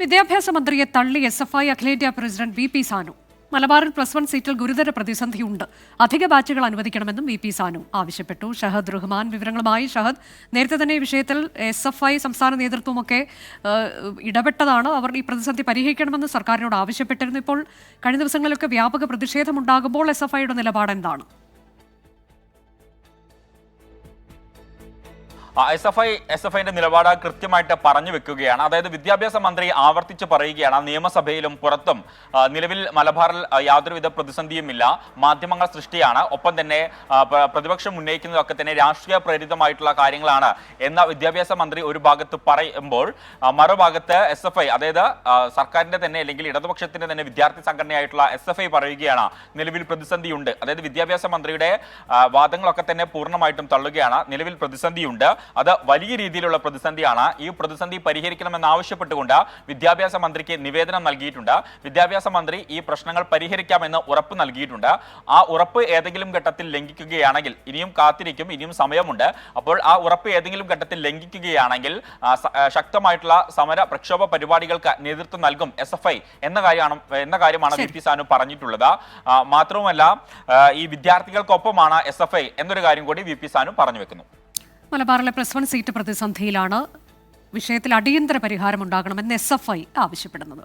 വിദ്യാഭ്യാസ മന്ത്രിയെ തള്ളി SFI അഖിലേന്ത്യാ പ്രസിഡന്റ് VP സാനു. മലബാറിൽ +1 സീറ്റിൽ ഗുരുതര പ്രതിസന്ധിയുണ്ട്. അധിക ബാച്ചുകൾ അനുവദിക്കണമെന്നും VP സാനു ആവശ്യപ്പെട്ടു. ഷഹദ് റഹ്മാൻ വിവരങ്ങളുമായി. ഷഹദ്, നേരത്തെ തന്നെ ഈ വിഷയത്തിൽ SFI സംസ്ഥാന നേതൃത്വമൊക്കെ ഇടപെട്ടതാണ്. അവർ ഈ പ്രതിസന്ധി പരിഹരിക്കണമെന്ന് സർക്കാരിനോട് ആവശ്യപ്പെട്ടിരുന്നു. ഇപ്പോൾ കഴിഞ്ഞ ദിവസങ്ങളിലൊക്കെ വ്യാപക പ്രതിഷേധമുണ്ടാകുമ്പോൾ SFIയുടെ നിലപാട് എന്താണ്? എസ്.എഫ്.ഐന്റെ നിലപാട് കൃത്യമായിട്ട് പറഞ്ഞു വെക്കുകയാണ്. അതായത് വിദ്യാഭ്യാസ മന്ത്രി ആവർത്തിച്ച് പറയുകയാണ് നിയമസഭയിലും പുറത്തും നിലവിൽ മലബാറിൽ യാതൊരുവിധ പ്രതിസന്ധിയുമില്ല, മാധ്യമങ്ങൾ സൃഷ്ടിയാണ്, ഒപ്പം തന്നെ പ്രതിപക്ഷം ഉന്നയിക്കുന്നതൊക്കെ തന്നെ രാഷ്ട്രീയ പ്രേരിതമായിട്ടുള്ള കാര്യങ്ങളാണ് എന്ന വിദ്യാഭ്യാസ മന്ത്രി ഒരു ഭാഗത്ത് പറയുമ്പോൾ, മറുഭാഗത്ത് SFI, അതായത് സർക്കാരിന്റെ തന്നെ അല്ലെങ്കിൽ ഇടതുപക്ഷത്തിന്റെ തന്നെ വിദ്യാർത്ഥി സംഘടനയായിട്ടുള്ള SFI പറയുകയാണ് നിലവിൽ പ്രതിസന്ധിയുണ്ട്. അതായത് വിദ്യാഭ്യാസ മന്ത്രിയുടെ വാദങ്ങളൊക്കെ തന്നെ പൂർണ്ണമായിട്ടും തള്ളുകയാണ്. നിലവിൽ പ്രതിസന്ധിയുണ്ട്, അത് വലിയ രീതിയിലുള്ള പ്രതിസന്ധിയാണ്. ഈ പ്രതിസന്ധി പരിഹരിക്കണമെന്ന് ആവശ്യപ്പെട്ടുകൊണ്ട് വിദ്യാഭ്യാസ മന്ത്രിക്ക് നിവേദനം നൽകിയിട്ടുണ്ട്. വിദ്യാഭ്യാസ മന്ത്രി ഈ പ്രശ്നങ്ങൾ പരിഹരിക്കാമെന്ന് ഉറപ്പ് നൽകിയിട്ടുണ്ട്. ആ ഉറപ്പ് ഏതെങ്കിലും ഘട്ടത്തിൽ ലംഘിക്കുകയാണെങ്കിൽ, ഇനിയും കാത്തിരിക്കും, ഇനിയും സമയമുണ്ട്, അപ്പോൾ ആ ഉറപ്പ് ഏതെങ്കിലും ഘട്ടത്തിൽ ലംഘിക്കുകയാണെങ്കിൽ ശക്തമായിട്ടുള്ള സമര പ്രക്ഷോഭ പരിപാടികൾക്ക് നേതൃത്വം നൽകും SFI എന്ന കാര്യമാണ് VP സാനു പറഞ്ഞിട്ടുള്ളത്. മാത്രവുമല്ല, ഈ വിദ്യാർത്ഥികൾക്കൊപ്പമാണ് SFI എന്നൊരു കാര്യം കൂടി VP സാനു പറഞ്ഞു വെക്കുന്നു. മലബാറിലെ +1 സീറ്റ് പ്രതിസന്ധിയിലാണ്. വിഷയത്തിൽ അടിയന്തര പരിഹാരം ഉണ്ടാകണമെന്ന് SFI ആവശ്യപ്പെടുന്നത്.